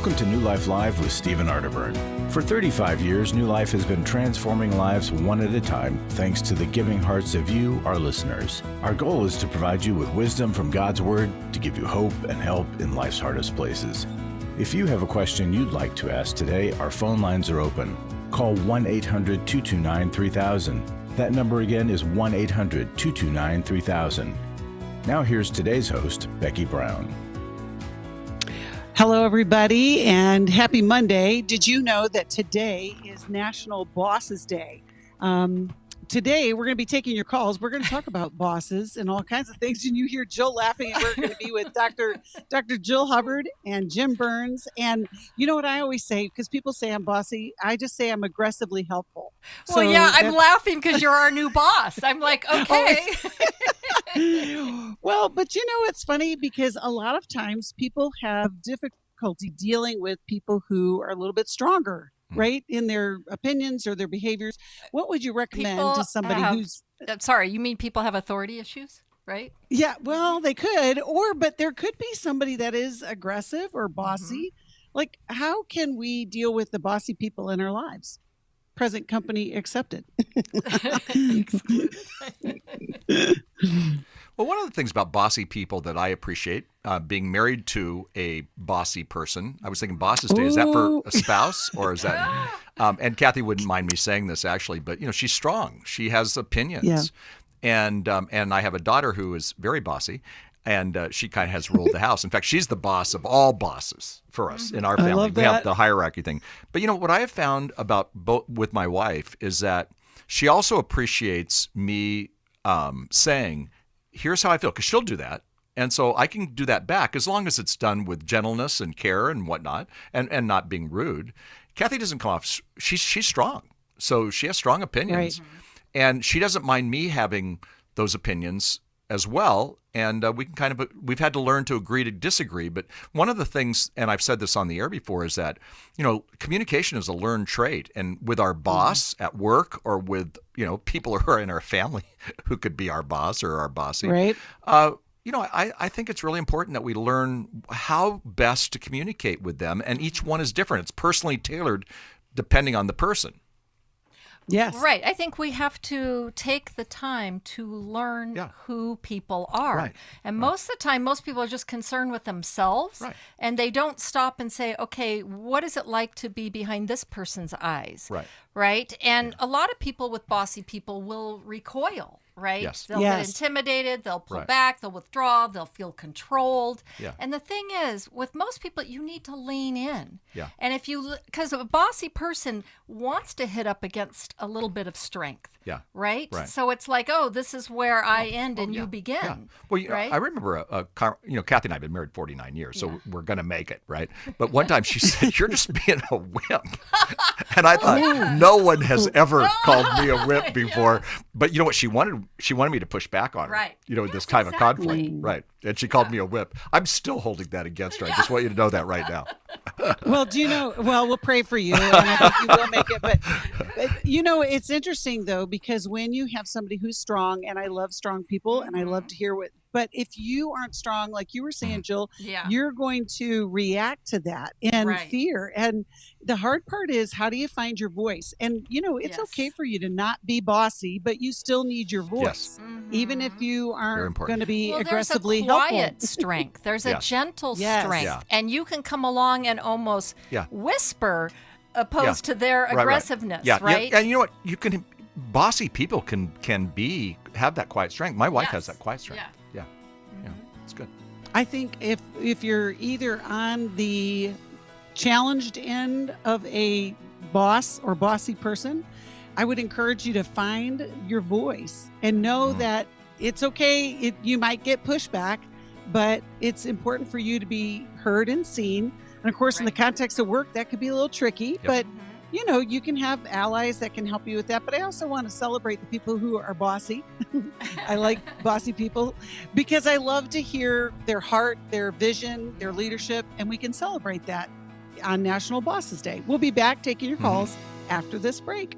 Welcome to New Life Live with Stephen Arterburn. For 35 years, New Life has been transforming lives one at a time thanks to the giving hearts of you, our listeners. Our goal is to provide you with wisdom from God's Word to give you hope and help in life's hardest places. If you have a question you'd like to ask today, our phone lines are open. Call 1-800-229-3000. That number again is 1-800-229-3000. Now here's today's host, Becky Brown. Hello, everybody, and happy Monday. Did you know that today is National Bosses Day? Today, we're going to be taking your calls. We're going to talk about bosses and all kinds of things. And you hear Jill laughing, and we're going to be with Dr. Jill Hubbard and Jim Burns. And you know what I always say, because people say I'm bossy, I just say I'm aggressively helpful. Well, yeah, I'm laughing because you're our new boss. I'm like, okay. Well, but you know, it's funny because a lot of times people have difficulty dealing with people who are a little bit stronger, right, in their opinions or their behaviors. What would you recommend to somebody who's... Sorry, you mean people have authority issues, right? Yeah, well, they could, but there could be somebody that is aggressive or bossy. Like, how can we deal with the bossy people in our lives? Present company accepted. Well, one of the things about bossy people that I appreciate, being married to a bossy person, I was thinking Boss's Day, is that for a spouse or is that, and Kathy wouldn't mind me saying this actually, but you know, she's strong. She has opinions. Yeah. And I have a daughter who is very bossy. And she kind of has ruled the house. In fact, she's the boss of all bosses for us in our family. I love we have that. the hierarchy thing. But you know what I have found about with my wife is that she also appreciates me saying, "Here's how I feel," because she'll do that, and so I can do that back as long as it's done with gentleness and care and whatnot, and not being rude. Kathy doesn't come off. She's strong, so she has strong opinions, Right. and she doesn't mind me having those opinions as well. And we can we've had to learn to agree to disagree. But one of the things, and I've said this on the air before, is that, you know, communication is a learned trait. And with our boss at work or with, you know, people who are in our family who could be our boss or our bossy, Right. you know, I think it's really important that we learn how best to communicate with them. And each one is different. It's personally tailored depending on the person. Yes. Right. I think we have to take the time to learn who people are. Right. And most of the time, most people are just concerned with themselves. Right. And they don't stop and say, okay, what is it like to be behind this person's eyes? Right. Right. And a lot of people with bossy people will recoil. Right? Yes. They'll get intimidated, they'll pull Right. back, they'll withdraw, they'll feel controlled. Yeah. And the thing is, with most people, you need to lean in. Yeah. And because a bossy person wants to hit up against a little bit of strength. Yeah. Right? Right. So it's like, oh, this is where I end and you begin. Yeah. Well, right? I remember you know, Kathy and I have been married 49 years, so we're going to make it, right? But one time she said, "You're just being a wimp." And I thought, no one has ever called me a wimp before. But you know what? She wanted me to push back on her. Right. You know, this kind of conflict. Right. And she called me a whip. I'm still holding that against her. I just want you to know that right now. Well, do you know, we'll pray for you, and I think you will make it. But, you know, it's interesting, though, because when you have somebody who's strong, and I love strong people, and I love to hear but if you aren't strong, like you were saying, Jill, you're going to react to that in fear. And the hard part is, how do you find your voice? And, you know, it's okay for you to not be bossy, but you still need your voice, even if you aren't going to be aggressively helpful. There's a quiet strength. There's a gentle strength. And you can come along and almost whisper opposed to their aggressiveness, right? Yeah. And you know what? You can, bossy people can have that quiet strength. My wife has that quiet strength. Yeah. It's good. I think if you're either on the challenged end of a boss or bossy person, I would encourage you to find your voice and know that it's okay. You might get pushback, but it's important for you to be heard and seen. And of course, in the context of work, that could be a little tricky, but you know, you can have allies that can help you with that. But I also want to celebrate the people who are bossy. I like bossy people because I love to hear their heart, their vision, their leadership, and we can celebrate that on National Bosses Day. We'll be back taking your calls after this break.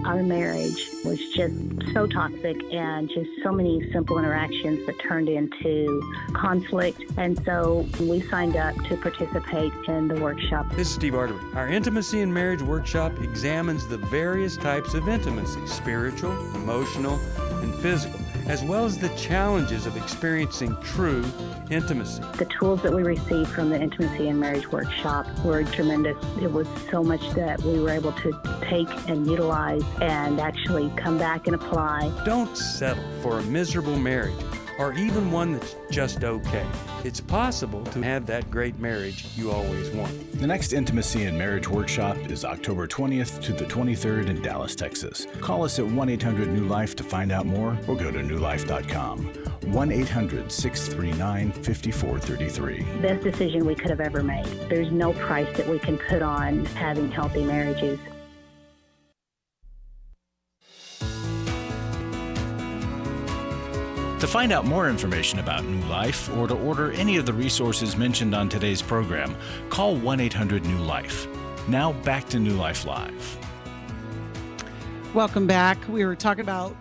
Our marriage was just so toxic and just so many simple interactions that turned into conflict. And so we signed up to participate in the workshop. This is Steve Arterburn. Our Intimacy in Marriage workshop examines the various types of intimacy, spiritual, emotional, and physical, as well as the challenges of experiencing true intimacy. The tools that we received from the Intimacy in Marriage workshop were tremendous. It was so much that we were able to take and utilize and actually come back and apply. Don't settle for a miserable marriage or even one that's just okay. It's possible to have that great marriage you always want. The next Intimacy in Marriage workshop is October 20th to the 23rd in Dallas, Texas. Call us at 1-800-NEW-LIFE to find out more or go to newlife.com. 1-800-639-5433. Best decision we could have ever made. There's no price that we can put on having healthy marriages. To find out more information about New Life or to order any of the resources mentioned on today's program, call 1-800-NEW-LIFE. Now back to New Life Live. Welcome back. We were talking about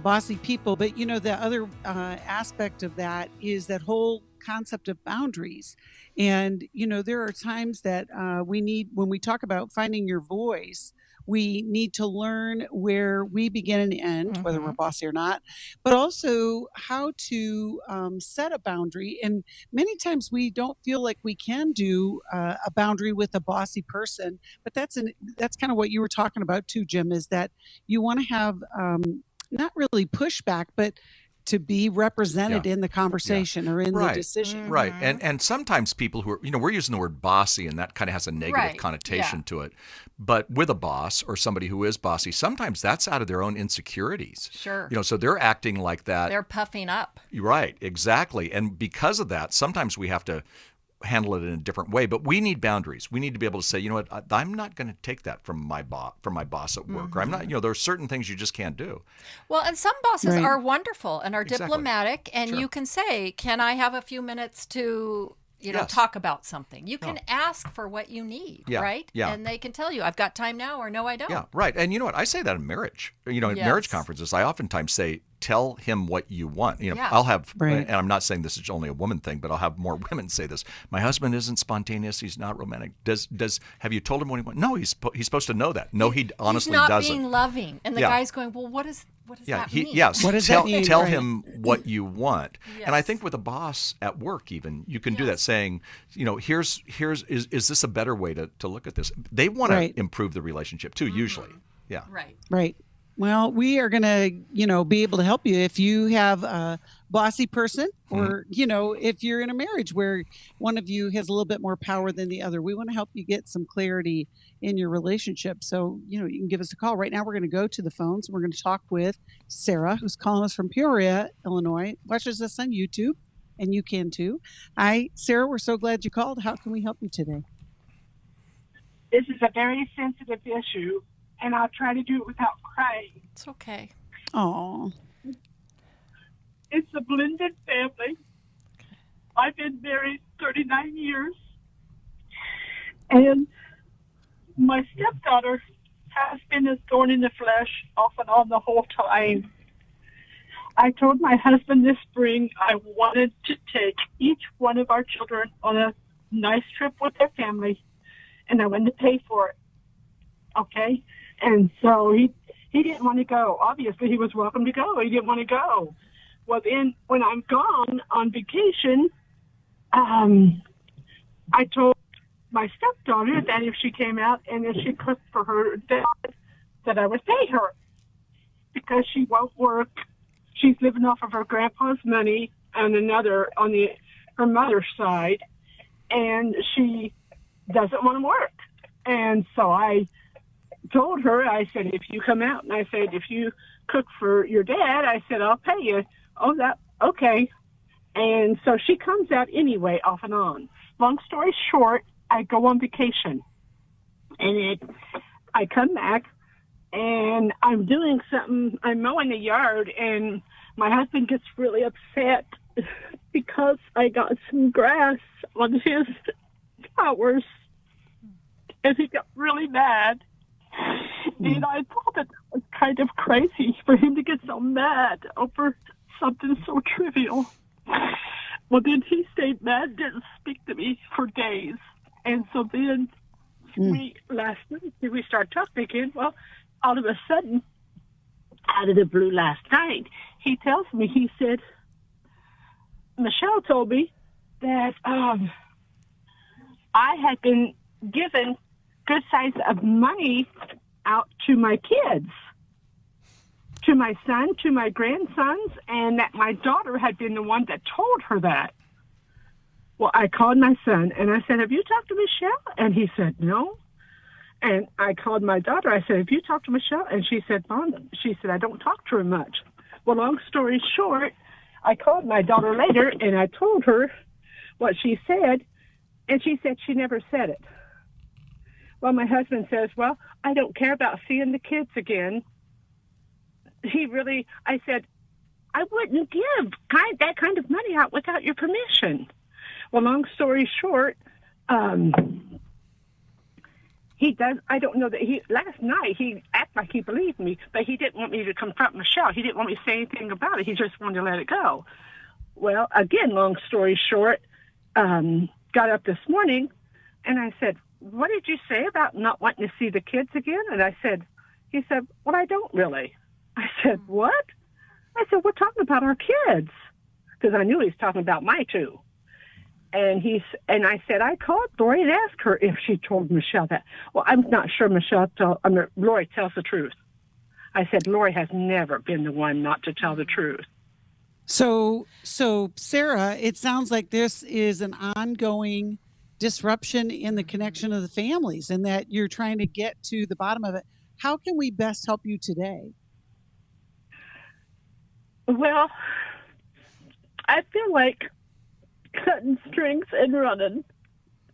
bossy people, but the other aspect of that is that whole concept of boundaries. And there are times that we need, when we talk about finding your voice, we need to learn where we begin and end, whether we're bossy or not, but also how to set a boundary. And many times we don't feel like we can do a boundary with a bossy person, but that's kind of what you were talking about too, Jim, is that you want to have not really pushback, but to be represented in the conversation or in the decision. Right. And sometimes people who are, we're using the word bossy and that kind of has a negative connotation to it. But with a boss or somebody who is bossy, sometimes that's out of their own insecurities. Sure. So they're acting like that. They're puffing up. Right. Exactly. And because of that, sometimes we have to handle it in a different way, but we need boundaries. We need to be able to say, you know what, I'm not going to take that from my boss at work, or I'm not, there are certain things you just can't do. Well, and some bosses are wonderful and are diplomatic, and you can say, can I have a few minutes to talk about something? You can ask for what you need, right? Yeah. And they can tell you, I've got time now, or no, I don't. Yeah, right. And you know what? I say that in marriage. In marriage conferences, I oftentimes say, tell him what you want. I'll have, and I'm not saying this is only a woman thing, but I'll have more women say this. My husband isn't spontaneous. He's not romantic. Have you told him what he wants? No, he's supposed to know that. No, he honestly doesn't. He's not being loving. And the guy's going, well, what does that mean? Yes. What does that mean? Tell him what you want. Yes. And I think with a boss at work, even you can do that, saying, is this a better way to look at this? They want to improve the relationship too, usually. Yeah. Right. Well, we are going to, be able to help you if you have a bossy person or, if you're in a marriage where one of you has a little bit more power than the other. We want to help you get some clarity in your relationship. So, you can give us a call. Right now, we're going to go to the phones. We're going to talk with Sarah, who's calling us from Peoria, Illinois, watches us on YouTube, and you can too. Hi, Sarah, we're so glad you called. How can we help you today? This is a very sensitive issue, and I'll try to do it without crying. It's okay. Oh. It's a blended family. I've been married 39 years, and my stepdaughter has been a thorn in the flesh off and on the whole time. I told my husband this spring I wanted to take each one of our children on a nice trip with their family, and I wanted to pay for it. Okay? And so he didn't want to go. Obviously, he was welcome to go. He didn't want to go. Well, then, when I'm gone on vacation, I told my stepdaughter that if she came out and if she cooked for her dad, that I would pay her because she won't work. She's living off of her grandpa's money on her mother's side, and she doesn't want to work. And so I told her, I said, if you come out, and I said, if you cook for your dad, I said, I'll pay you. Oh, okay. And so she comes out anyway, off and on. Long story short, I go on vacation, and I come back, and I'm doing something. I'm mowing the yard, and my husband gets really upset because I got some grass on his flowers, and he got really mad. And I thought that was kind of crazy for him to get so mad over something so trivial. Well, then he stayed mad, didn't speak to me for days. And so then last night, we started talking again. Well, all of a sudden, out of the blue last night, he tells me, he said, Michelle told me that I had been given good size of money out to my kids, to my son, to my grandsons, and that my daughter had been the one that told her that. Well, I called my son, and I said, have you talked to Michelle? And he said, no. And I called my daughter. I said, have you talked to Michelle? And she said, Mom, she said, I don't talk to her much. Well, long story short, I called my daughter later, and I told her what she said, and she said she never said it. Well, my husband says, well, I don't care about seeing the kids again. I said, I wouldn't give that kind of money out without your permission. Well, long story short, he does. I don't know that last night he acted like he believed me, but he didn't want me to confront Michelle. He didn't want me to say anything about it. He just wanted to let it go. Well, again, long story short, got up this morning and I said, what did you say about not wanting to see the kids again? And he said, well, I don't really. I said, what? I said, we're talking about our kids. Because I knew he was talking about my two. And I said, I called Lori and asked her if she told Michelle that. Well, I'm not sure Lori tells the truth. I said, Lori has never been the one not to tell the truth. So Sarah, it sounds like this is an ongoing disruption in the connection of the families and that you're trying to get to the bottom of it. How can we best help you today? Well, I feel like cutting strings and running.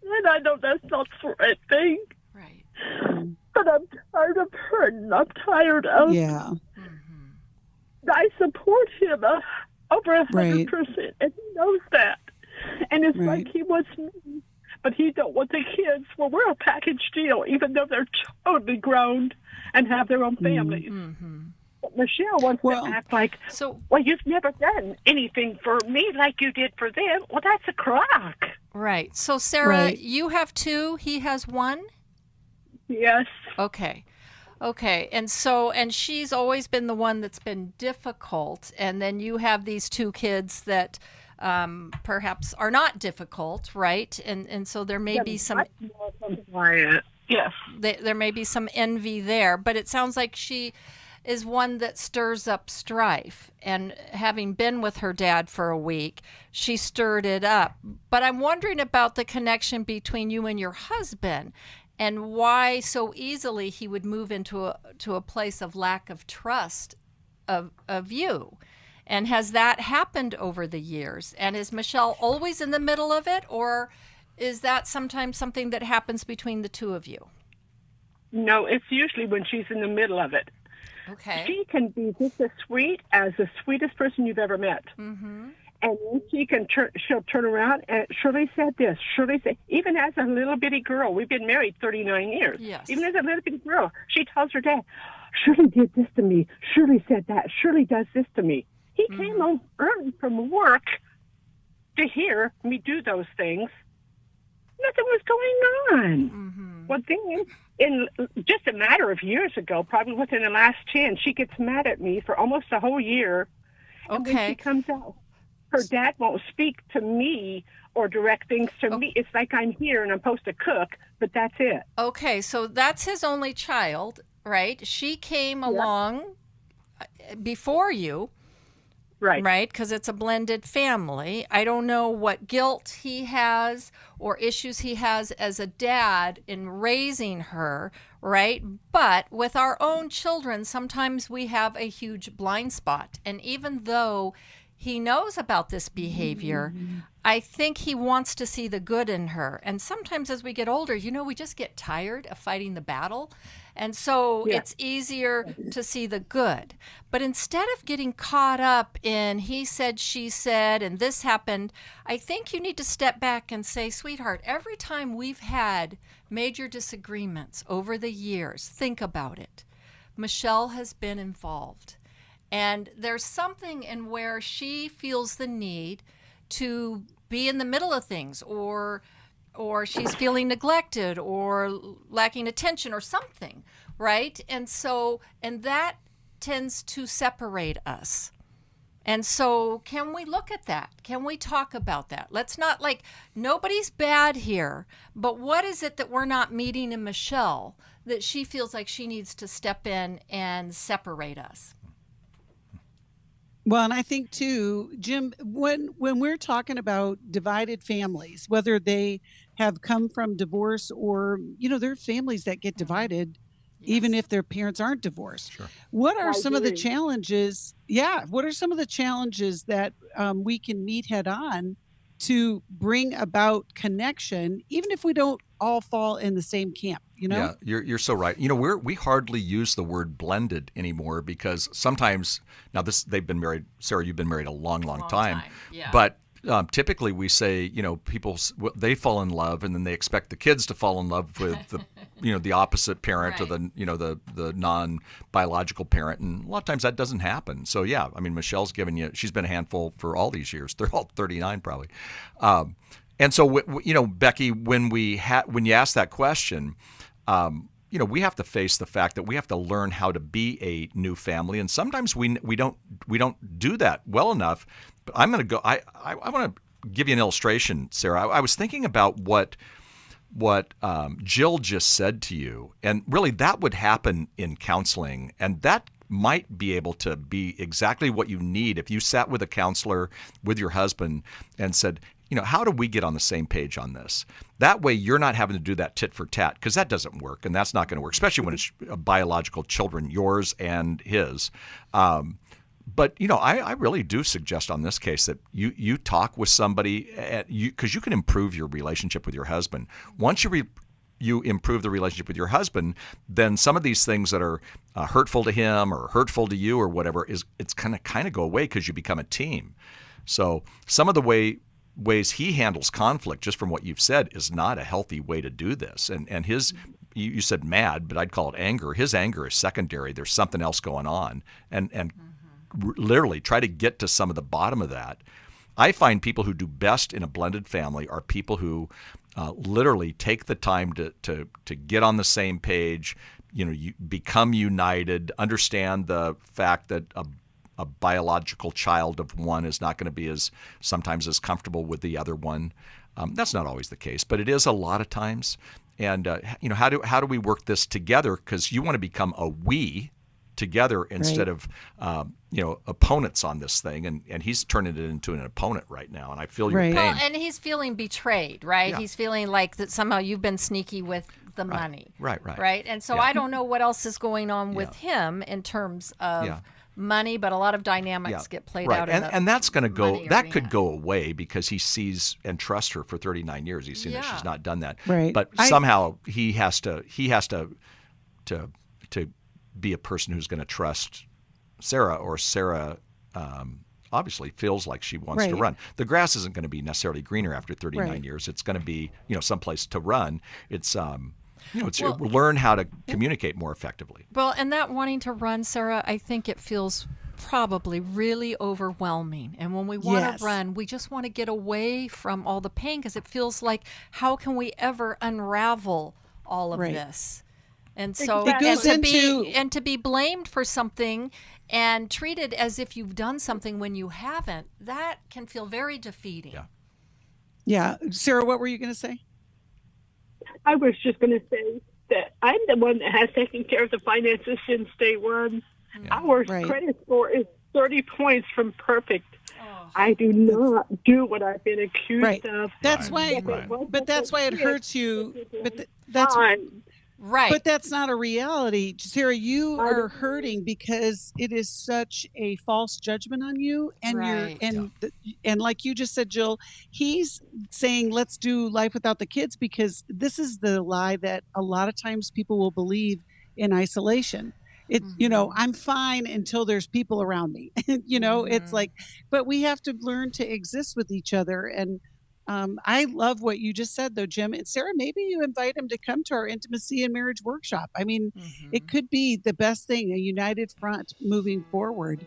And I know that's not the right thing. Right. But I'm tired of hurting. I'm tired of... Yeah. I support him over 100%, and he knows that. And it's like he wants me, but he don't want the kids. Well, we're a package deal, even though they're totally grown and have their own families. Mm-hmm. But Michelle wants to act like, well, you've never done anything for me like you did for them. Well, that's a crock. Right. So, Sarah, you have two. He has one? Yes. Okay. And she's always been the one that's been difficult. And then you have these two kids that perhaps are not difficult, right? And so there may be some... Yes. There may be some envy there. But it sounds like she is one that stirs up strife. And having been with her dad for a week, she stirred it up. But I'm wondering about the connection between you and your husband and why so easily he would move into a place of lack of trust of you. And has that happened over the years? And is Michelle always in the middle of it, or is that sometimes something that happens between the two of you? No, it's usually when she's in the middle of it. Okay. She can be just as sweet as the sweetest person you've ever met. Mm-hmm. And she'll turn around, and Shirley said this. Shirley said, even as a little bitty girl, we've been married 39 years. Yes. Even as a little bitty girl, she tells her dad, Shirley did this to me. Shirley said that. Shirley does this to me. He came home early from work to hear me do those things. Nothing was going on. Mm-hmm. Well, then, in just a matter of years ago, probably within the last 10, she gets mad at me for almost a whole year. Okay. And when she comes out, her dad won't speak to me or direct things to me. It's like I'm here and I'm supposed to cook, but that's it. Okay, so that's his only child, right? She came along before you. Right, because it's a blended family. I don't know what guilt he has or issues he has as a dad in raising her, right? But with our own children, sometimes we have a huge blind spot. And even though he knows about this behavior, I think he wants to see the good in her. And sometimes as we get older, we just get tired of fighting the battle. And so it's easier to see the good. But instead of getting caught up in he said, she said, and this happened, I think you need to step back and say, sweetheart, every time we've had major disagreements over the years, think about it. Michelle has been involved. And there's something in where she feels the need to be in the middle of things, or she's feeling neglected or lacking attention or something, right? And that tends to separate us. And so can we look at that? Can we talk about that? Let's not nobody's bad here, but what is it that we're not meeting in Michelle that she feels like she needs to step in and separate us? Well, and I think too, Jim, when we're talking about divided families, whether they have come from divorce or, there are families that get divided even if their parents aren't divorced. Sure. What are some of the challenges? Yeah. What are some of the challenges that we can meet head on to bring about connection, even if we don't all fall in the same camp? Yeah, you're so right. We hardly use the word blended anymore because sometimes they've been married. Sarah, you've been married a long time. Yeah. But typically we say, people they fall in love and then they expect the kids to fall in love with the opposite parent or the non-biological parent, and a lot of times that doesn't happen. So yeah, Michelle's she's been a handful for all these years. They're all 39 probably. And so Becky, when you ask that question, we have to face the fact that we have to learn how to be a new family, and sometimes we don't do that well enough. But I'm going to go. I want to give you an illustration, Sarah. I was thinking about what Jill just said to you, and really that would happen in counseling, and that might be able to be exactly what you need if you sat with a counselor with your husband and said, how do we get on the same page on this? That way you're not having to do that tit for tat, because that doesn't work, and that's not going to work, especially when it's biological children, yours and his. But, I really do suggest on this case that you talk with somebody, because you can improve your relationship with your husband. Once you improve the relationship with your husband, then some of these things that are hurtful to him or hurtful to you or whatever, it's kind of go away because you become a team. So some of the ways he handles conflict, just from what you've said, is not a healthy way to do this. And his, you said mad, but I'd call it anger. His anger is secondary. There's something else going on. And literally try to get to some of the bottom of that. I find people who do best in a blended family are people who literally take the time to get on the same page, you become united, understand the fact that a biological child of one is not going to be sometimes as comfortable with the other one. That's not always the case, but it is a lot of times. And how do we work this together? Because you want to become a we together instead of opponents on this thing, and he's turning it into an opponent right now, and I feel your pain. Well, and he's feeling betrayed, right? Yeah. He's feeling like that somehow you've been sneaky with the money. Right. And so I don't know what else is going on with him in terms of money, but a lot of dynamics get played out in and that's going to go, that arena. could go away because he sees and trusts her for 39 years. He's seen that she's not done that. Right. But somehow he has to be a person who's going to trust Sarah, or Sarah obviously feels like she wants to run. The grass isn't going to be necessarily greener after 39 years. It's going to be, someplace to run. It's learn how to communicate more effectively. Well, and that wanting to run, Sarah, I think it feels probably really overwhelming. And when we want to run, we just want to get away from all the pain, because it feels like, how can we ever unravel all of this? And so to be blamed for something and treated as if you've done something when you haven't, that can feel very defeating. Yeah. Sarah, what were you going to say? I was just going to say that I'm the one that has taken care of the finances since day one. Our credit score is 30 points from perfect. I do not do what I've been accused of. That's why, but that's why it hurts you. But that's Right. But that's not a reality. Sarah, you are hurting because it is such a false judgment on you. And Right. and like you just said, Jill, he's saying, let's do life without the kids, because this is the lie that a lot of times people will believe in isolation. I'm fine until there's people around me. It's like, but we have to learn to exist with each other. And I love what you just said, though, Jim. And Sarah, maybe you invite him to come to our intimacy and marriage workshop. I mean, it could be the best thing, a united front moving forward.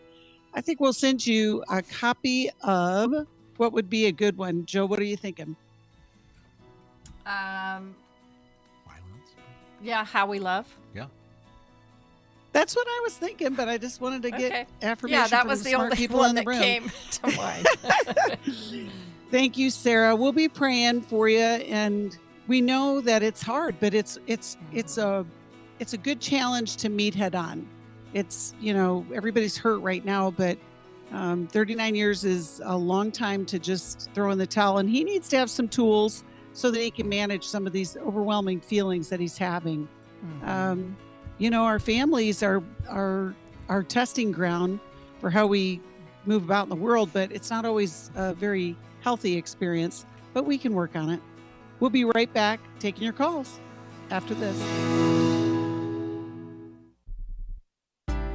I think we'll send you a copy of what would be a good one. Joe, what are you thinking? Violence. Yeah, How We Love. Yeah. That's what I was thinking, but I just wanted to get affirmation. Yeah, that from was the the smart only people one in the that room. came to mind. Thank you, Sarah. We'll be praying for you, and we know that it's hard, but it's a good challenge to meet head on. It's, everybody's hurt right now, but 39 years is a long time to just throw in the towel, and he needs to have some tools so that he can manage some of these overwhelming feelings that he's having. Our families are our testing ground for how we move about in the world, but it's not always a very healthy experience, but we can work on it. We'll be right back taking your calls after this.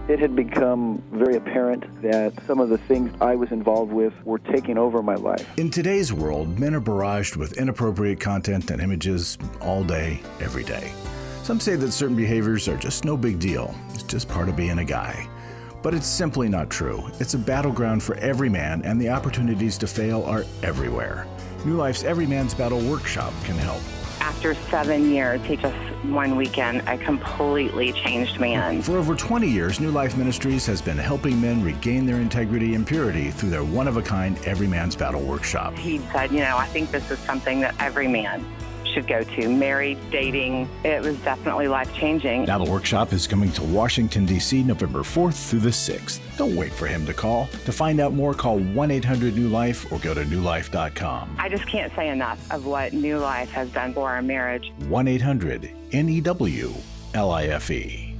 It had become very apparent that some of the things I was involved with were taking over my life. In today's world, men are barraged with inappropriate content and images all day, every day. Some say that certain behaviors are just no big deal. It's just part of being a guy. But it's simply not true. It's a battleground for every man, and the opportunities to fail are everywhere. New Life's Every Man's Battle Workshop can help. After 7 years, he just one weekend, a completely changed man. For over 20 years, New Life Ministries has been helping men regain their integrity and purity through their one-of-a-kind Every Man's Battle Workshop. He said, I think this is something that every man should go to. Married, dating, it was definitely life-changing. Now the workshop is coming to Washington, D.C. November 4th through the 6th. Don't wait for him to call. To find out more, call 1-800-NEW-LIFE or go to newlife.com. I just can't say enough of what New Life has done for our marriage. 1-800-NEW-LIFE.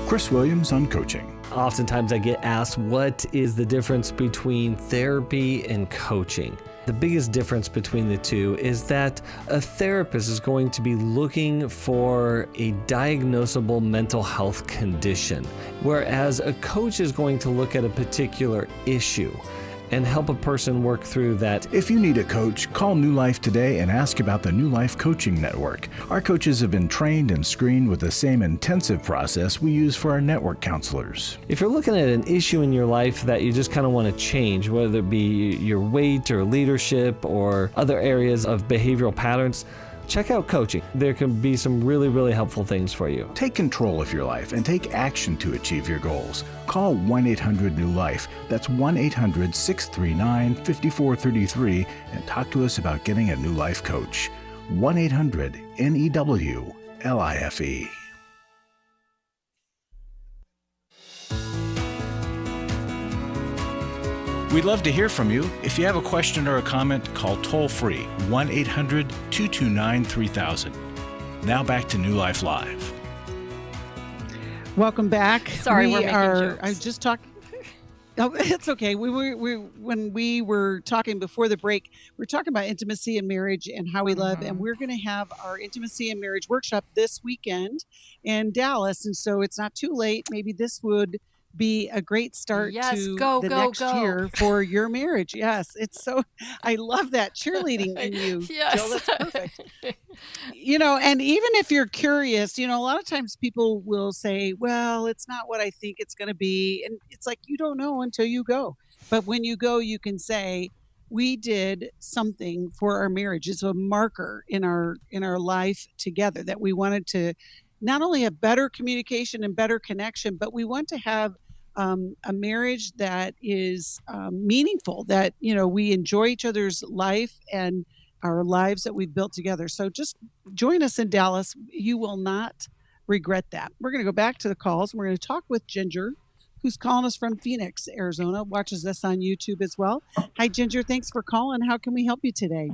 Chris Williams on coaching. Oftentimes I get asked, what is the difference between therapy and coaching? The biggest difference between the two is that a therapist is going to be looking for a diagnosable mental health condition, whereas a coach is going to look at a particular issue and help a person work through that. If you need a coach, call New Life today and ask about the New Life Coaching Network. Our coaches have been trained and screened with the same intensive process we use for our network counselors. If you're looking at an issue in your life that you just kind of want to change, whether it be your weight or leadership or other areas of behavioral patterns, check out coaching. There can be some really, really helpful things for you. Take control of your life and take action to achieve your goals. Call 1-800-NEW-LIFE. That's 1-800-639-5433 and talk to us about getting a New Life coach. 1-800-NEW-LIFE. We'd love to hear from you. If you have a question or a comment, call toll-free 1-800-229-3000. Now back to New Life Live. Welcome back. Sorry, we're making jokes. I was just talking. Oh, it's okay. When we were talking before the break, we were talking about intimacy and marriage and how we love, and we're going to have our intimacy and marriage workshop this weekend in Dallas. And so it's not too late. Maybe this would be a great start to the next year for your marriage. Yes, it's so, I love that cheerleading in you. Yes. Jill, that's perfect. And even if you're curious, a lot of times people will say, well, it's not what I think it's going to be. And it's like, you don't know until you go. But when you go, you can say, we did something for our marriage. It's a marker in our life together that we wanted to not only have better communication and better connection, but we want to have a marriage that is meaningful, that, we enjoy each other's life and our lives that we've built together. So just join us in Dallas. You will not regret that. We're going to go back to the calls. We're going to talk with Ginger, who's calling us from Phoenix, Arizona, watches us on YouTube as well. Hi, Ginger. Thanks for calling. How can we help you today?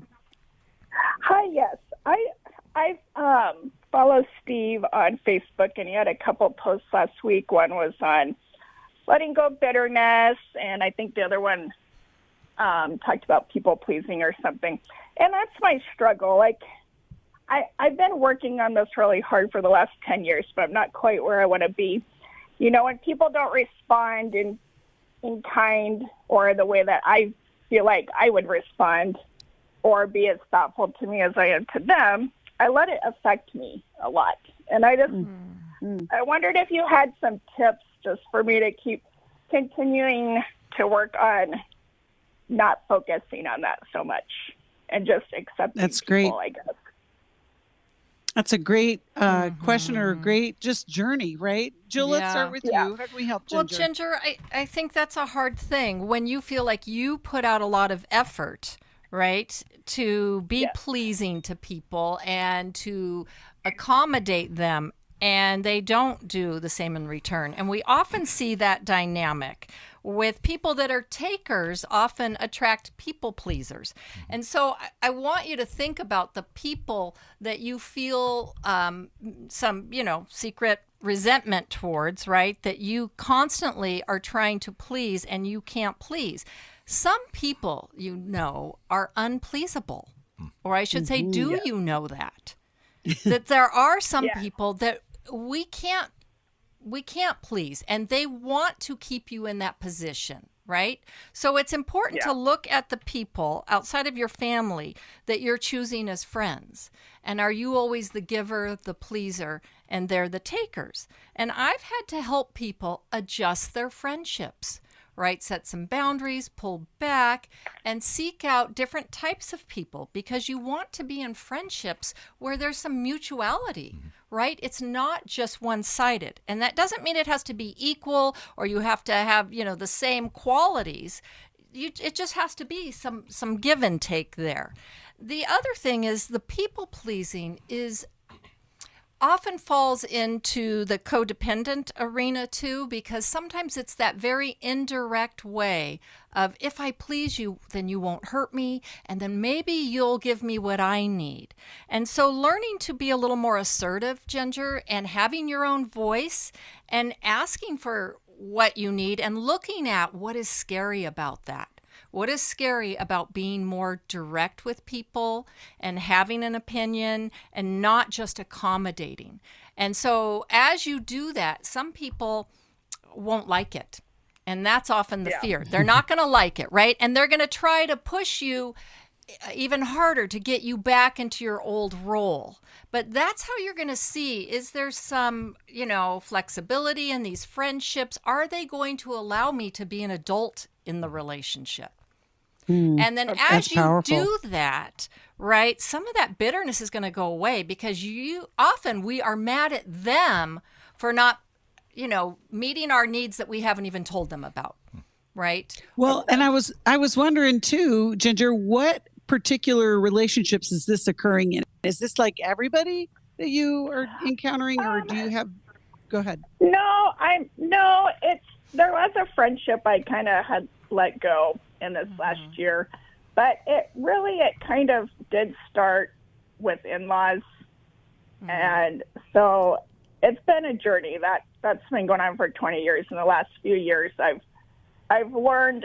Hi, yes. I've follow Steve on Facebook, and he had a couple posts last week. One was on letting go of bitterness, and I think the other one talked about people pleasing or something. And that's my struggle. Like, I've been working on this really hard for the last 10 years, but I'm not quite where I want to be. You know, when people don't respond in kind or the way that I feel like I would respond or be as thoughtful to me as I am to them, I let it affect me a lot. And I just, I wondered if you had some tips just for me to keep continuing to work on not focusing on that so much and just accepting That's great. people, I guess. That's a great question or a great just journey, right? Jill, let's start with you. How can we help Ginger? Well, Ginger, I think that's a hard thing when you feel like you put out a lot of effort, right, to be pleasing to people and to accommodate them, and they don't do the same in return. And we often see that dynamic with people that are takers often attract people pleasers. And so I want you to think about the people that you feel some, secret resentment towards, right? That you constantly are trying to please and you can't please. Some people, are unpleasable. Or I should say, do you know that? That there are some people that we can't please, and they want to keep you in that position, right? So it's important to look at the people outside of your family that you're choosing as friends. And are you always the giver, the pleaser, and they're the takers? And I've had to help people adjust their friendships, right? Set some boundaries, pull back, and seek out different types of people because you want to be in friendships where there's some mutuality, right? It's not just one-sided. And that doesn't mean it has to be equal or you have to have, the same qualities. It just has to be some give and take there. The other thing is the people-pleasing is often falls into the codependent arena too, because sometimes it's that very indirect way of, if I please you, then you won't hurt me, and then maybe you'll give me what I need. And so learning to be a little more assertive, Ginger, and having your own voice and asking for what you need and looking at what is scary about that. What is scary about being more direct with people and having an opinion and not just accommodating? And so as you do that, some people won't like it. And that's often the fear. They're not going to like it, right? And they're going to try to push you even harder to get you back into your old role. But that's how you're going to see, is there some, flexibility in these friendships? Are they going to allow me to be an adult in the relationship? And then as you do that, right, some of that bitterness is going to go away because we are mad at them for not, meeting our needs that we haven't even told them about, right? Well, and I was wondering too, Ginger, what particular relationships is this occurring in? Is this like everybody that you are encountering, or do you have? Go ahead. No, there was a friendship I kind of had let go in this last year, but it kind of did start with in-laws, and so it's been a journey that's been going on for 20 years. In the last few years, I've learned,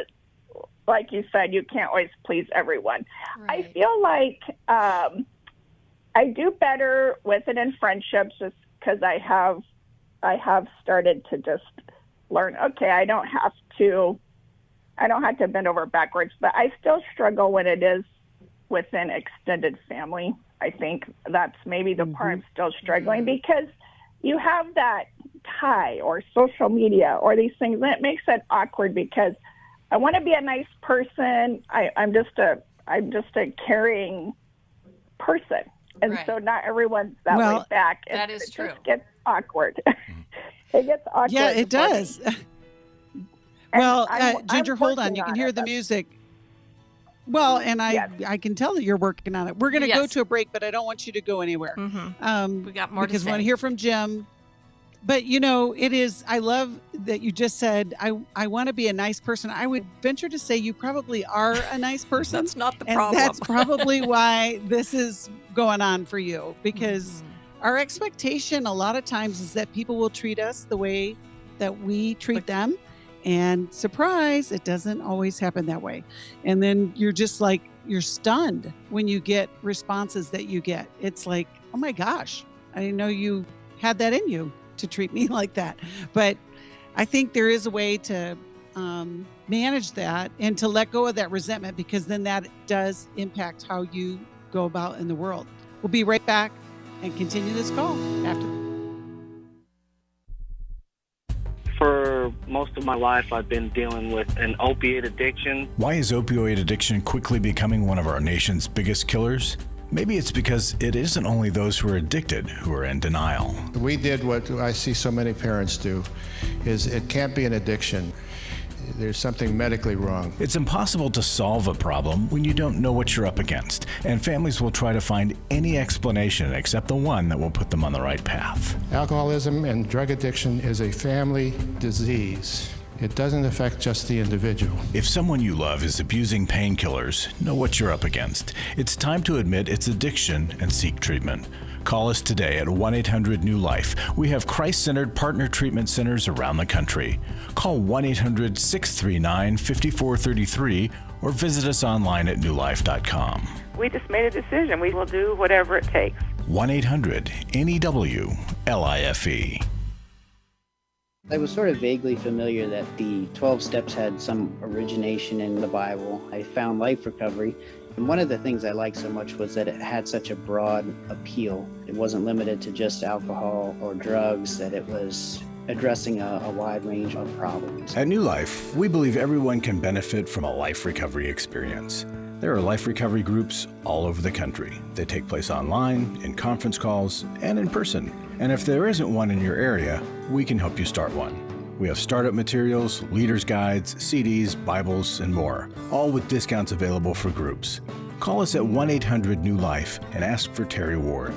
like you said, you can't always please everyone. Right. I feel like I do better with it in friendships just because I have started to just learn, okay, I don't have to bend over backwards, but I still struggle when it is within extended family. I think that's maybe the part I'm still struggling because you have that tie or social media or these things, and it makes it awkward because I want to be a nice person. I'm just a caring person, and so not everyone's that way back. That is true. It just gets awkward. It gets awkward. Yeah, it does. Well, Ginger, hold on. You can hear the music. Well, and I can tell that you're working on it. We're going to go to a break, but I don't want you to go anywhere. We got more to say. Because we want to hear from Jim. But, it is, I love that you just said, I want to be a nice person. I would venture to say you probably are a nice person. That's not the problem. And that's probably why this is going on for you, because our expectation a lot of times is that people will treat us the way that we treat them. And surprise, it doesn't always happen that way. And then you're just like, you're stunned when you get responses that you get. It's like, oh my gosh, I didn't know you had that in you to treat me like that. But I think there is a way to manage that and to let go of that resentment, because then that does impact how you go about in the world. We'll be right back and continue this call after. For most of my life, I've been dealing with an opiate addiction. Why is opioid addiction quickly becoming one of our nation's biggest killers? Maybe it's because it isn't only those who are addicted who are in denial. We did what I see so many parents do, is it can't be an addiction. There's something medically wrong. It's impossible to solve a problem when you don't know what you're up against, and families will try to find any explanation except the one that will put them on the right path. Alcoholism and drug addiction is a family disease. It doesn't affect just the individual. If someone you love is abusing painkillers, know what you're up against. It's time to admit it's addiction and seek treatment. Call us today at 1-800-NEW-LIFE. We have Christ-centered partner treatment centers around the country. Call 1-800-639-5433 or visit us online at newlife.com. We just made a decision. We will do whatever it takes. 1-800-NEW-LIFE. I was sort of vaguely familiar that the 12 steps had some origination in the Bible. I found Life Recovery, and one of the things I liked so much was that it had such a broad appeal. It wasn't limited to just alcohol or drugs, that it was addressing a wide range of problems. At New Life, we believe everyone can benefit from a life recovery experience. There are life recovery groups all over the country. They take place online, in conference calls, and in person. And if there isn't one in your area, we can help you start one. We have startup materials, leaders' guides, CDs, Bibles, and more, all with discounts available for groups. Call us at 1-800-NEW-LIFE and ask for Terry Ward.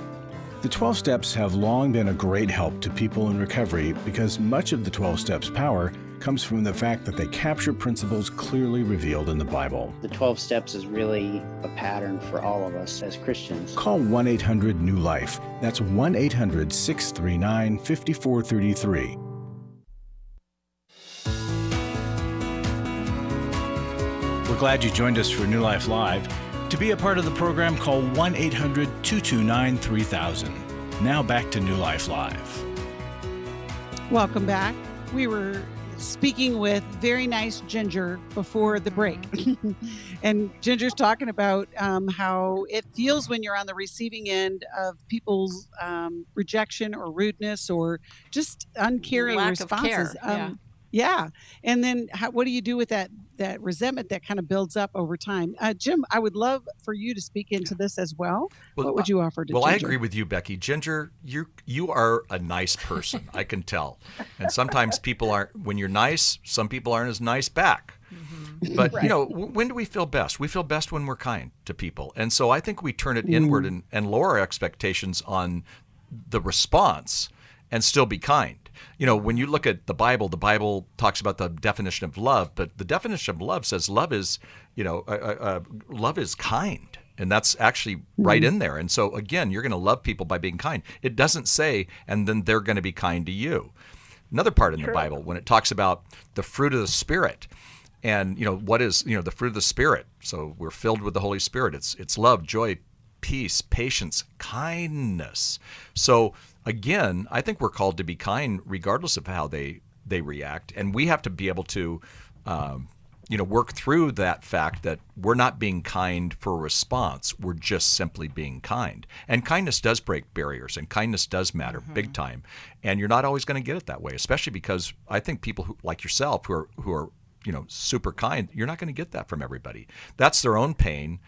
The 12 Steps have long been a great help to people in recovery because much of the 12 Steps' power comes from the fact that they capture principles clearly revealed in the Bible. The 12 steps is really a pattern for all of us as Christians. Call 1-800-NEW-LIFE. That's 1-800-639-5433. We're glad you joined us for New Life Live. To be a part of the program, call 1-800-229-3000. Now back to New Life Live. Welcome back. We were speaking with very nice Ginger before the break. And Ginger's talking about how it feels when you're on the receiving end of people's rejection or rudeness or just uncaring Lack responses. of care. Yeah. And then what do you do with that resentment that kind of builds up over time? Jim, I would love for you to speak into this as well. What would you offer to Ginger? Well, I agree with you, Becky. Ginger, you are a nice person. I can tell. And sometimes people aren't, when you're nice, some people aren't as nice back. Mm-hmm. But, you know, when do we feel best? We feel best when we're kind to people. And so I think we turn it inward and lower our expectations on the response and still be kind. You know, when you look at the Bible talks about the definition of love, but the definition of love says love is, love is kind. And that's actually right in there. And so, again, you're going to love people by being kind. It doesn't say, and then they're going to be kind to you. Another part in the Bible, when it talks about the fruit of the Spirit, and, what is, the fruit of the Spirit? So we're filled with the Holy Spirit. It's love, joy, peace, patience, kindness. So, again, I think we're called to be kind regardless of how they react. And we have to be able to, work through that fact that we're not being kind for a response. We're just simply being kind. And kindness does break barriers, and kindness does matter big time. And you're not always going to get it that way, especially because I think people who, like yourself who are super kind, you're not going to get that from everybody. That's their own pain.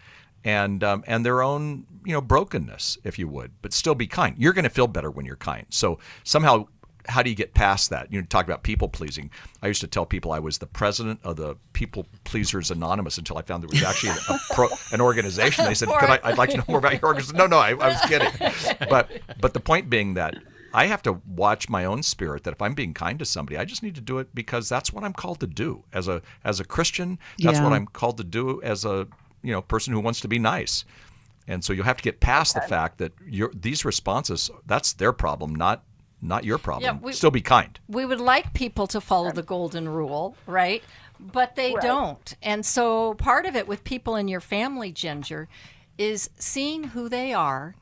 And their own, brokenness, if you would, but still be kind. You're going to feel better when you're kind. So somehow, how do you get past that? You talk about people pleasing. I used to tell people I was the president of the People Pleasers Anonymous until I found there was actually an organization. They said, I'd like to know more about your organization. No, I was kidding. But the point being that I have to watch my own spirit, that if I'm being kind to somebody, I just need to do it because that's what I'm called to do. As a Christian, that's what I'm called to do as a person who wants to be nice. And so you'll have to get past the fact that these responses, that's their problem, not your problem. Yeah, Still be kind. We would like people to follow the golden rule, right? But they don't. And so part of it with people in your family, Ginger, is seeing who they are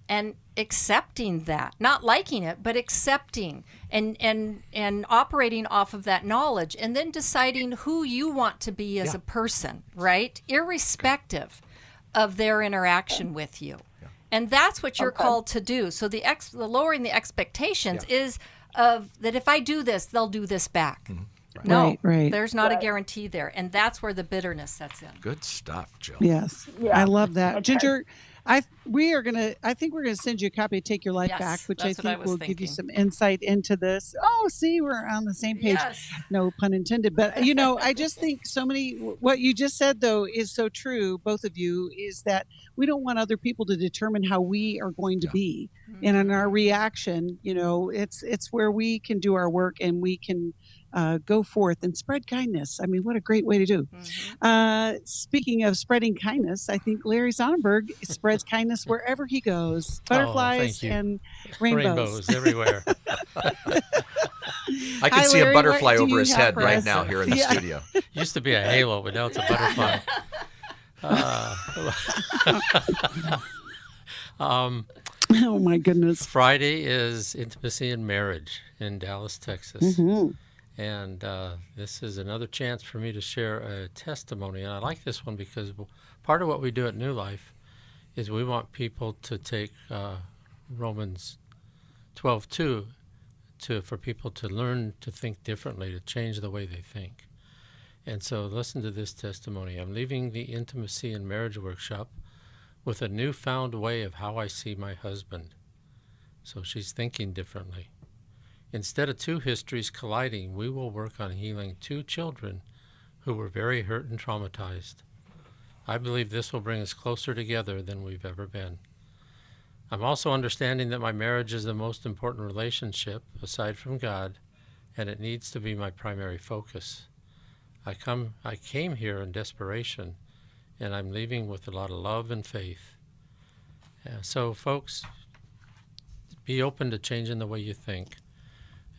and accepting that. Not liking it, but accepting and operating off of that knowledge, and then deciding who you want to be as a person, right? Irrespective of their interaction with you. And that's what you're called to do. So the lowering the expectations is of that if I do this, they'll do this back. Right. No, Right. there's not a guarantee there. And that's where the bitterness sets in. Good stuff, Jill. Yes. Yeah. I love that. Okay. Ginger, I think we're gonna send you a copy of Take Your Life Yes, Back, which I that's what I think was will give you thinking. some insight into this. Oh, see, we're on the same page. Yes. No pun intended. But I just think what you just said though is so true, both of you, is that we don't want other people to determine how we are going to be. And in our reaction, it's where we can do our work and we can go forth and spread kindness. I mean, what a great way to do. Speaking of spreading kindness, I think Larry Sonnenberg spreads kindness wherever he goes. Butterflies thank you. and rainbows. Everywhere. I can Hi, see Larry, a butterfly what do over you his have head for right us? now here in the studio. Used to be a halo, but now it's a butterfly. Oh my goodness. Friday is Intimacy and Marriage in Dallas, Texas. And this is another chance for me to share a testimony. And I like this one because part of what we do at New Life is we want people to take Romans 12:2 for people to learn to think differently, to change the way they think. And so listen to this testimony. I'm leaving the Intimacy and Marriage workshop with a newfound way of how I see my husband. So she's thinking differently. Instead of two histories colliding, we will work on healing two children who were very hurt and traumatized. I believe this will bring us closer together than we've ever been. I'm also understanding that my marriage is the most important relationship aside from God, and it needs to be my primary focus. I came here in desperation, and I'm leaving with a lot of love and faith. So, folks, be open to changing the way you think.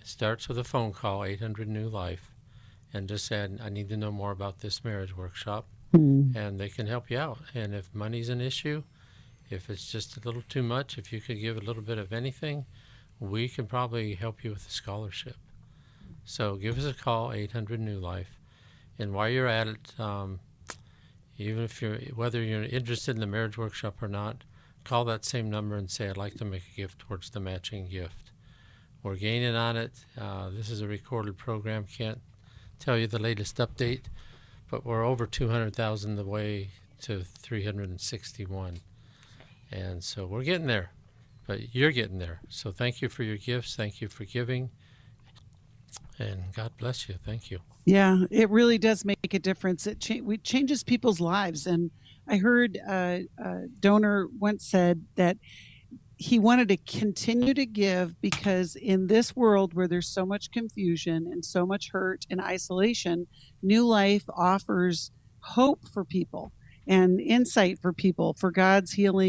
It starts with a phone call, 800-NEW-LIFE, and just say, I need to know more about this marriage workshop, and they can help you out. And if money's an issue, if it's just a little too much, if you could give a little bit of anything, we can probably help you with a scholarship. So give us a call, 800-NEW-LIFE. And while you're at it, even if whether you're interested in the marriage workshop or not, call that same number and say, I'd like to make a gift towards the matching gift. We're gaining on it. This is a recorded program. Can't tell you the latest update, but we're over 200,000 the way to 361. And so we're getting there, but you're getting there. So thank you for your gifts. Thank you for giving. And God bless you. Thank you. Yeah, it really does make a difference. It changes people's lives. And I heard a donor once said that he wanted to continue to give because in this world where there's so much confusion and so much hurt and isolation, New Life offers hope for people and insight for people for God's healing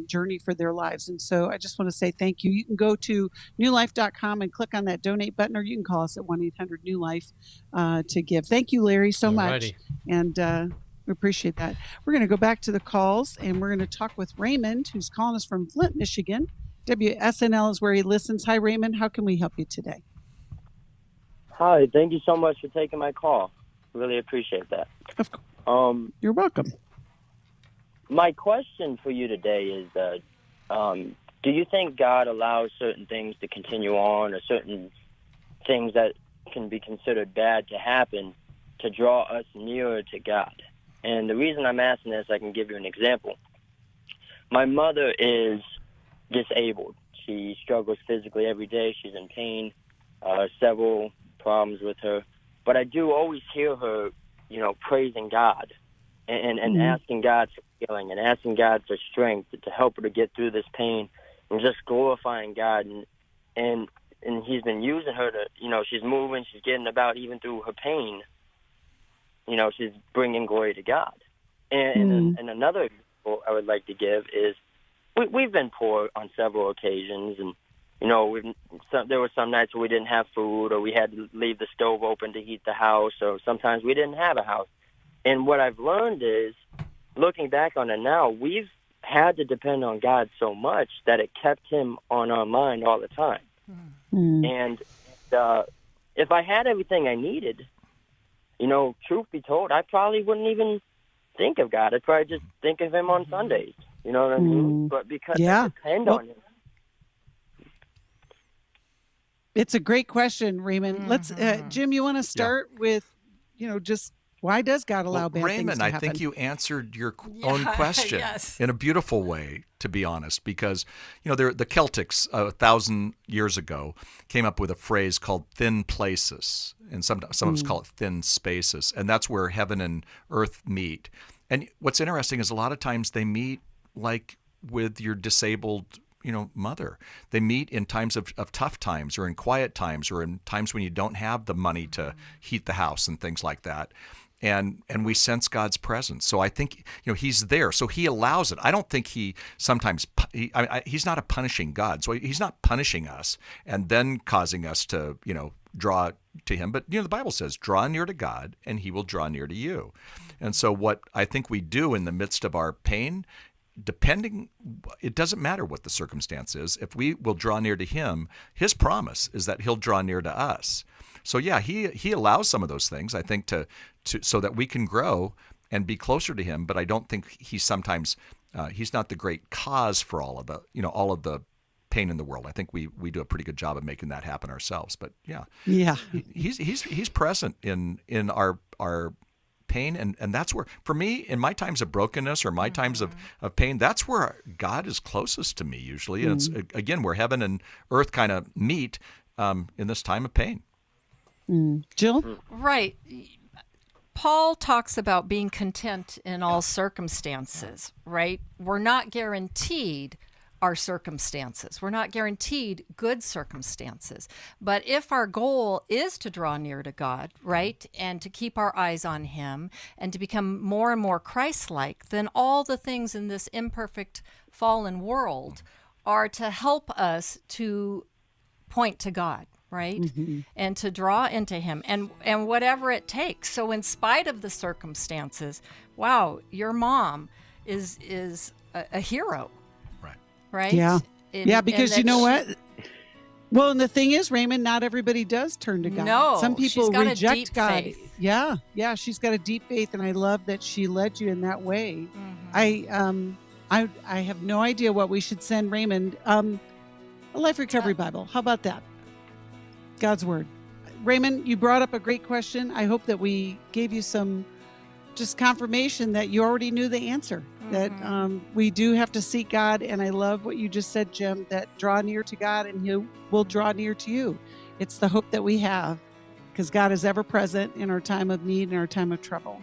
journey for their lives. And so I just want to say thank you. You can go to newlife.com and click on that donate button, or you can call us at 1-800-NEW-LIFE to give. Thank you, Larry, so much. And we appreciate that. We're going to go back to the calls, and we're going to talk with Raymond, who's calling us from Flint, Michigan. WSNL is where he listens. Hi, Raymond. How can we help you today? Hi. Thank you so much for taking my call. Really appreciate that. Of course. You're welcome. My question for you today is, do you think God allows certain things to continue on, or certain things that can be considered bad to happen to draw us nearer to God? And the reason I'm asking this, I can give you an example. My mother is disabled. She struggles physically every day. She's in pain, several problems with her. But I do always hear her, praising God and asking God for healing and asking God for strength to help her to get through this pain and just glorifying God. And he's been using her to, she's moving, she's getting about even through her pain. She's bringing glory to God. And another example I would like to give is we've been poor on several occasions, and there were some nights where we didn't have food, or we had to leave the stove open to heat the house, or sometimes we didn't have a house. And what I've learned is, looking back on it now, we've had to depend on God so much that it kept him on our mind all the time. And if I had everything I needed, truth be told, I probably wouldn't even think of God. I'd probably just think of him on Sundays. You know what I mean? But because I depend on him. It's a great question, Raymond. Let's, Jim, you want to start with, just why does God allow bad Raymond, things to happen? I think you answered your own question in a beautiful way, to be honest, because, the Celtics 1,000 years ago came up with a phrase called thin places, and some of us call it thin spaces, and that's where heaven and earth meet. And what's interesting is a lot of times they meet like with your disabled mother. They meet in times of tough times, or in quiet times, or in times when you don't have the money to heat the house and things like that. And we sense God's presence. So I think, he's there. So he allows it. I don't think he sometimes, he's not a punishing God. So he's not punishing us and then causing us to, draw to him. But, the Bible says, draw near to God and he will draw near to you. And so what I think we do in the midst of our pain, it doesn't matter what the circumstance is. If we will draw near to him, his promise is that he'll draw near to us. So yeah, he allows some of those things, I think, to so that we can grow and be closer to him. But I don't think he's sometimes he's not the great cause for all of the pain in the world. I think we do a pretty good job of making that happen ourselves. But yeah, he's present in our pain, and that's where, for me, in my times of brokenness or my times of pain, that's where God is closest to me usually. And it's again where heaven and earth kind of meet in this time of pain. Jill? Right. Paul talks about being content in all circumstances, right? We're not guaranteed our circumstances. We're not guaranteed good circumstances. But if our goal is to draw near to God, right, and to keep our eyes on him and to become more and more Christ-like, then all the things in this imperfect, fallen world are to help us to point to God, right? And to draw into him and whatever it takes. So in spite of the circumstances, wow, your mom is a hero. Right? Yeah. Because you know what? Well, and the thing is, Raymond, not everybody does turn to God. No, some people she's got reject a deep God. Faith. Yeah, she's got a deep faith, and I love that she led you in that way. I have no idea what we should send Raymond. A Life Recovery Bible. How about that? God's Word. Raymond, you brought up a great question. I hope that we gave you some just confirmation that you already knew the answer, that we do have to seek God. And I love what you just said, Jim, that draw near to God and he will draw near to you. It's the hope that we have because God is ever present in our time of need and our time of trouble.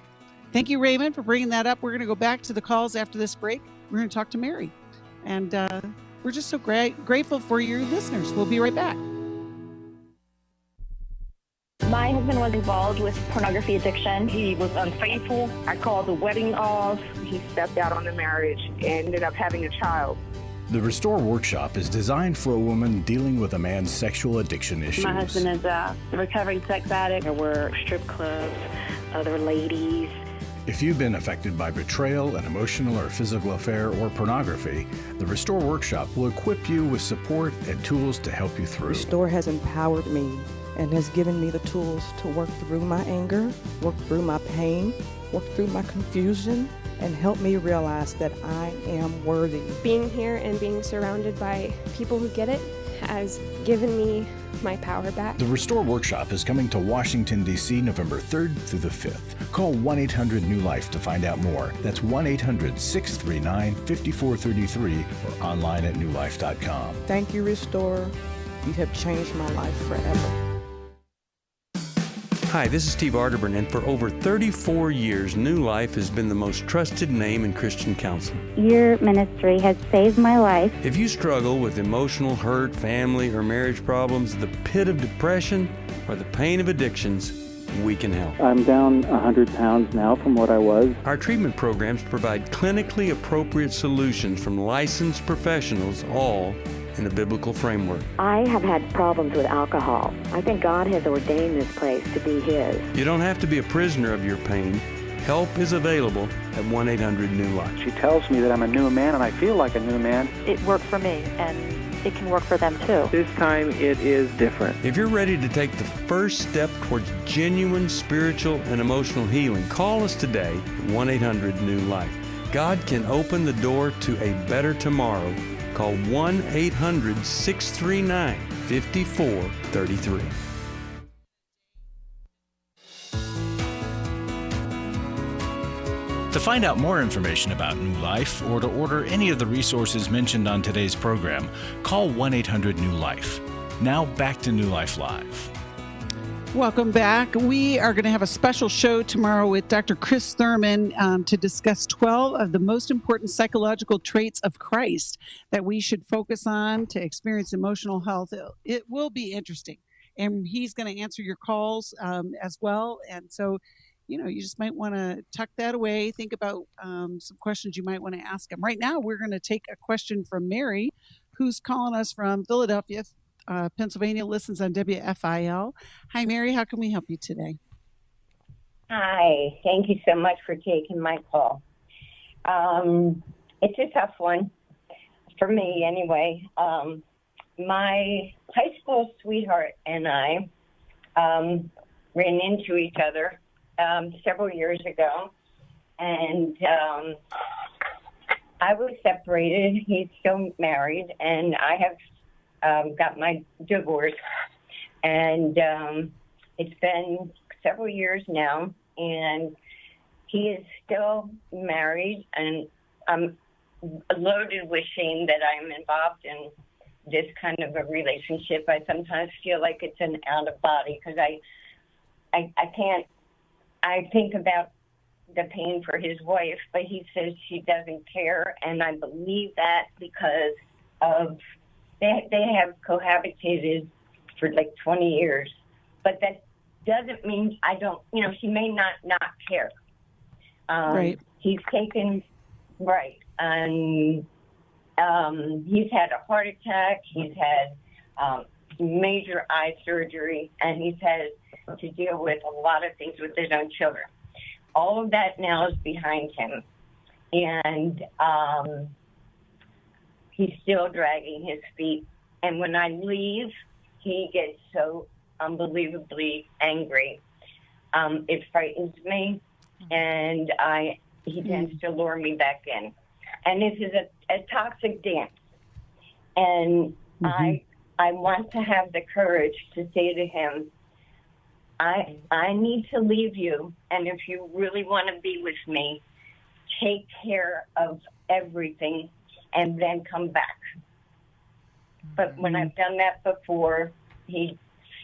Thank you, Raymond, for bringing that up. We're going to go back to the calls after this break. We're going to talk to Mary. And we're just so grateful for your listeners. We'll be right back. My husband was involved with pornography addiction. He was unfaithful. I called the wedding off. He stepped out on the marriage and ended up having a child. The Restore Workshop is designed for a woman dealing with a man's sexual addiction issues. My husband is a recovering sex addict. There were strip clubs, other ladies. If you've been affected by betrayal, an emotional or physical affair, or pornography, the Restore Workshop will equip you with support and tools to help you through. Restore has empowered me and has given me the tools to work through my anger, work through my pain, work through my confusion, and help me realize that I am worthy. Being here and being surrounded by people who get it has given me my power back. The Restore Workshop is coming to Washington, D.C. November 3rd through the 5th. Call 1-800-NEW-LIFE to find out more. That's 1-800-639-5433 or online at newlife.com. Thank you, Restore. You have changed my life forever. Hi, this is Steve Arterburn, and for over 34 years, New Life has been the most trusted name in Christian counseling. Your ministry has saved my life. If you struggle with emotional hurt, family, or marriage problems, the pit of depression, or the pain of addictions, we can help. I'm down 100 pounds now from what I was. Our treatment programs provide clinically appropriate solutions from licensed professionals, all in a biblical framework. I have had problems with alcohol. I think God has ordained this place to be His. You don't have to be a prisoner of your pain. Help is available at 1-800-NEW-LIFE. She tells me that I'm a new man, and I feel like a new man. It worked for me, and it can work for them too. This time it is different. If you're ready to take the first step towards genuine spiritual and emotional healing, call us today at 1-800-NEW-LIFE. God can open the door to a better tomorrow. Call 1-800-639-5433. To find out more information about New Life or to order any of the resources mentioned on today's program, call 1-800-NEW-LIFE. Now back to New Life Live. Welcome back. We are going to have a special show tomorrow with Dr. Chris Thurman to discuss 12 of the most important psychological traits of Christ that we should focus on to experience emotional health. It will be interesting. And he's going to answer your calls as well. And so, you just might want to tuck that away. Think about some questions you might want to ask him. Right now, we're going to take a question from Mary, who's calling us from Philadelphia, Pennsylvania, listens on WFIL. Hi, Mary. How can we help you today? Hi. Thank you so much for taking my call. It's a tough one for me anyway. My high school sweetheart and I ran into each other several years ago, and I was separated. He's still married, and I have got my divorce, and it's been several years now, and he is still married, and I'm loaded with shame that I'm involved in this kind of a relationship. I sometimes feel like it's an out of body because I can't. I think about the pain for his wife, but he says she doesn't care, and I believe that because of they have cohabitated for like 20 years, but that doesn't mean I don't. She may not care. Right. He's taken and he's had a heart attack. He's had major eye surgery, and he's had to deal with a lot of things with his own children. All of that now is behind him, and he's still dragging his feet. And when I leave, he gets so unbelievably angry. It frightens me, and he tends to lure me back in. And this is a toxic dance. And I want to have the courage to say to him, I need to leave you, and if you really want to be with me, take care of everything and then come back. But when I've done that before, he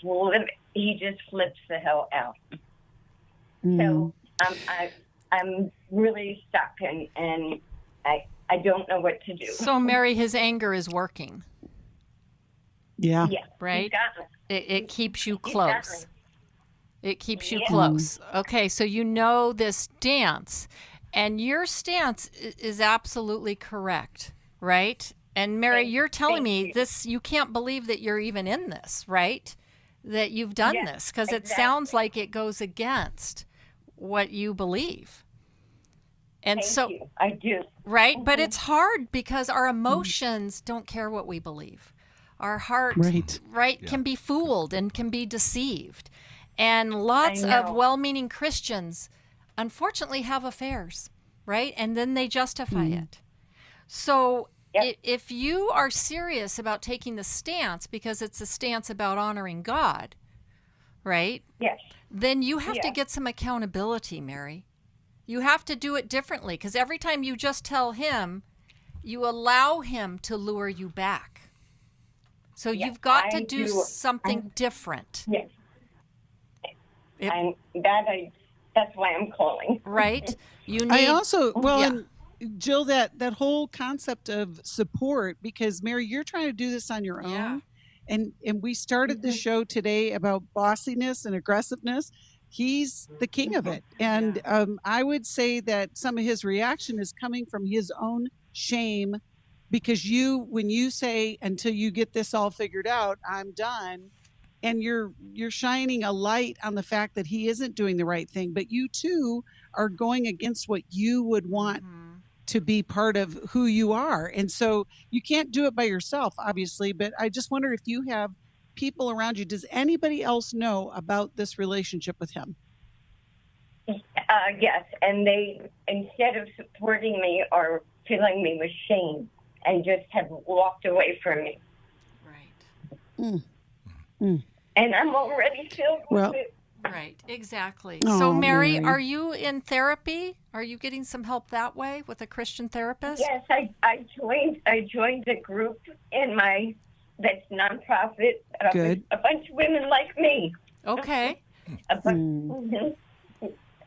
just flips the hell out. So I'm really stuck, and I don't know what to do. So, Mary, his anger is working. Yeah. Right? It keeps you close. Exactly. It keeps you close. Okay, so you know this dance, and your stance is absolutely correct, right? And Mary, you're telling me this, you can't believe that you're even in this, right? That you've done this, because it sounds like it goes against what you believe. And Thank you. I do. Right? But it's hard because our emotions don't care what we believe. Our heart, can be fooled and can be deceived. And lots of well-meaning Christians, unfortunately, have affairs, right? And then they justify it. So if you are serious about taking the stance, because it's a stance about honoring God, right? Yes. Then you have to get some accountability, Mary. You have to do it differently, because every time you just tell him, you allow him to lure you back. So you've got to do something different. Yes. That's why I'm calling. Right. You need. I also and Jill, that whole concept of support, because Mary, you're trying to do this on your own, and we started the show today about bossiness and aggressiveness. he's the king of it. And I would say that some of his reaction is coming from his own shame, because when you say, until you get this all figured out, I'm done. And you're shining a light on the fact that he isn't doing the right thing, but you too are going against what you would want to be part of who you are. And so you can't do it by yourself, obviously, but I just wonder if you have people around you. Does anybody else know about this relationship with him? Yes, and they, instead of supporting me or filling me with shame, and just have walked away from me. And I'm already filled with it. Right, exactly. Oh, So, Mary, Mary. are you in therapy? Are you getting some help that way with a Christian therapist? Yes, I joined a group that's nonprofit. Good. A bunch of women like me. Okay. And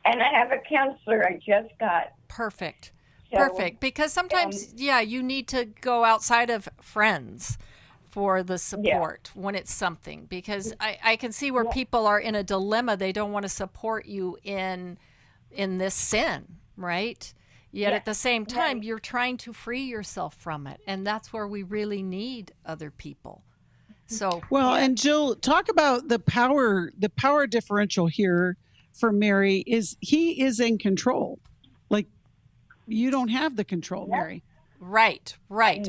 I have a counselor I just got. Perfect. So, Perfect. Because sometimes, you need to go outside of friends for the support when it's something. Because I can see where people are in a dilemma. They don't want to support you in this sin, right? Yet at the same time, you're trying to free yourself from it. And that's where we really need other people. So and Jill, talk about the power differential here for Mary is he is in control. Like, you don't have the control, Mary. Right.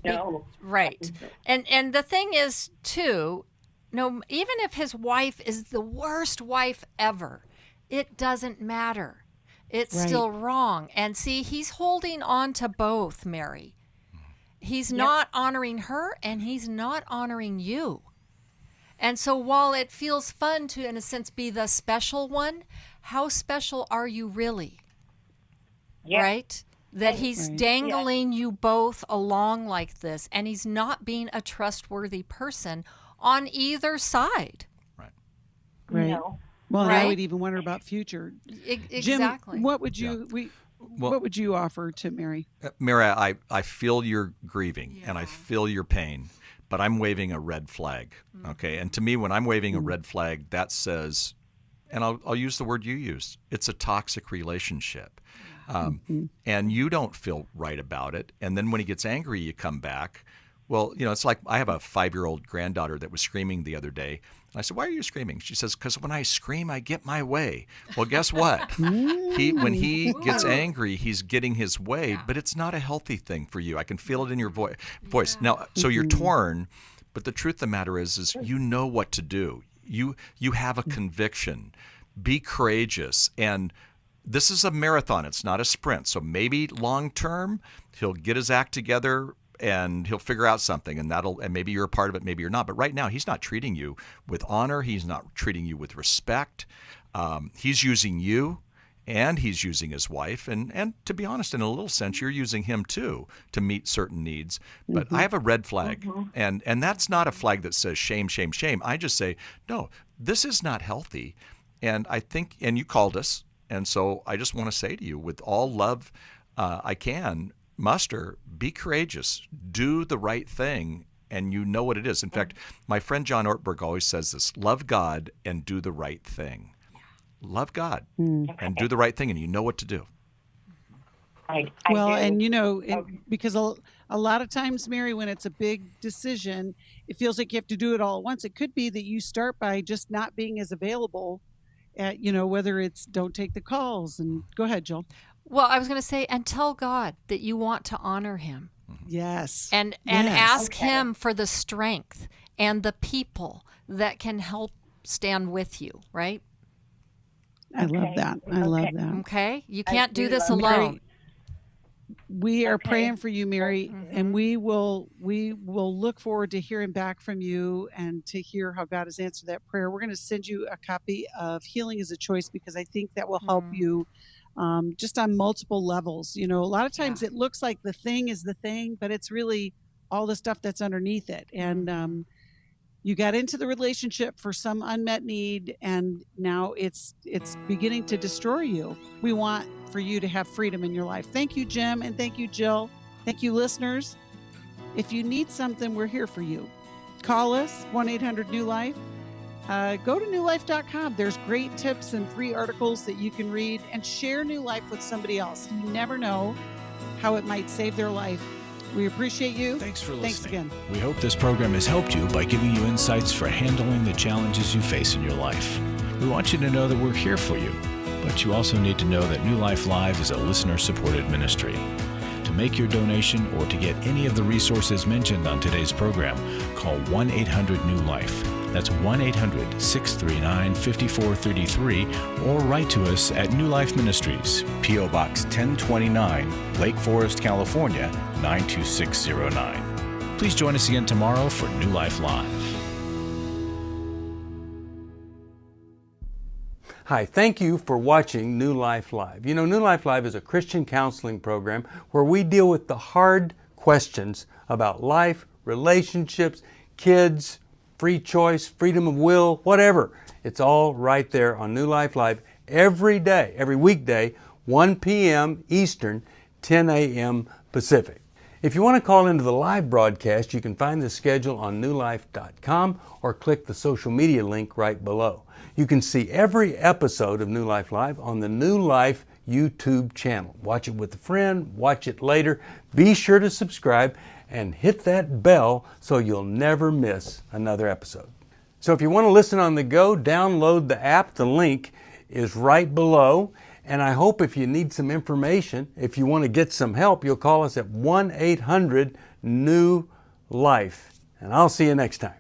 No. Right. And the thing is, too, even if his wife is the worst wife ever, it doesn't matter. It's still wrong. And see, he's holding on to both, Mary. He's not honoring her, and he's not honoring you. And so while it feels fun to, in a sense, be the special one, how special are you really? Right? That he's dangling you both along like this, and he's not being a trustworthy person on either side. Right. No. Well, Right? I would even wonder about future. Exactly. Jim, what would you what would you offer to Mary? Mary, I feel your grieving and I feel your pain, but I'm waving a red flag. Okay, and to me, when I'm waving a red flag, that says, and I'll use the word you used, it's a toxic relationship. And you don't feel right about it. And then when he gets angry, you come back. Well, it's like I have a 5-year-old granddaughter that was screaming the other day. And I said, "Why are you screaming?" She says, "Because when I scream, I get my way." Well, guess what? When he gets angry, he's getting his way, but it's not a healthy thing for you. I can feel it in your voice. Now, so you're torn, but the truth of the matter is you know what to do. You have a conviction. Be courageous. And this is a marathon. It's not a sprint. So maybe long term, he'll get his act together and he'll figure out something, and maybe you're a part of it, maybe you're not. But right now, he's not treating you with honor. He's not treating you with respect. He's using you, and he's using his wife. And to be honest, in a little sense, you're using him too to meet certain needs. But I have a red flag, and that's not a flag that says shame, shame, shame. I just say, no, this is not healthy. And I think, and you called us, and so I just want to say to you, with all love I can muster, be courageous, do the right thing, and you know what it is. In fact, my friend John Ortberg always says this: love God and do the right thing. Love God and do the right thing, and you know what to do. Because a lot of times, Mary, when it's a big decision, it feels like you have to do it all at once. It could be that you start by just not being as available at, whether it's don't take the calls. And go ahead, Jill. Well, I was going to say, and tell God that you want to honor him. Yes. And ask him for the strength and the people that can help stand with you, right? I love that. I love that. Okay? You can't do this alone. We are praying for you, Mary, and we will look forward to hearing back from you and to hear how God has answered that prayer. We're going to send you a copy of Healing is a Choice, because I think that will help you just on multiple levels. A lot of times it looks like the thing is the thing, but it's really all the stuff that's underneath it. And you got into the relationship for some unmet need, and now it's beginning to destroy you. We want for you to have freedom in your life. Thank you, Jim, and thank you, Jill. Thank you, listeners. If you need something, we're here for you. Call us, 1-800-NEW-LIFE. go to newlife.com. There's great tips and free articles that you can read, and share New Life with somebody else. You never know how it might save their life. We appreciate you. Thanks for listening. Thanks again. We hope this program has helped you by giving you insights for handling the challenges you face in your life. We want you to know that we're here for you, but you also need to know that New Life Live is a listener-supported ministry. To make your donation or to get any of the resources mentioned on today's program, call 1-800-NEW-LIFE. That's 1-800-639-5433, or write to us at New Life Ministries, P.O. Box 1029, Lake Forest, California, 92609. Please join us again tomorrow for New Life Live. Hi, thank you for watching New Life Live. You know, New Life Live is a Christian counseling program where we deal with the hard questions about life, relationships, kids, free choice, freedom of will, whatever. It's all right there on New Life Live every day, every weekday, 1 p.m. Eastern, 10 a.m. Pacific. If you want to call into the live broadcast, you can find the schedule on newlife.com or click the social media link right below. You can see every episode of New Life Live on the New Life YouTube channel. Watch it with a friend, watch it later. Be sure to subscribe and hit that bell so you'll never miss another episode. So if you want to listen on the go, download the app. The link is right below. And I hope if you need some information, if you want to get some help, you'll call us at 1-800-NEW-LIFE. And I'll see you next time.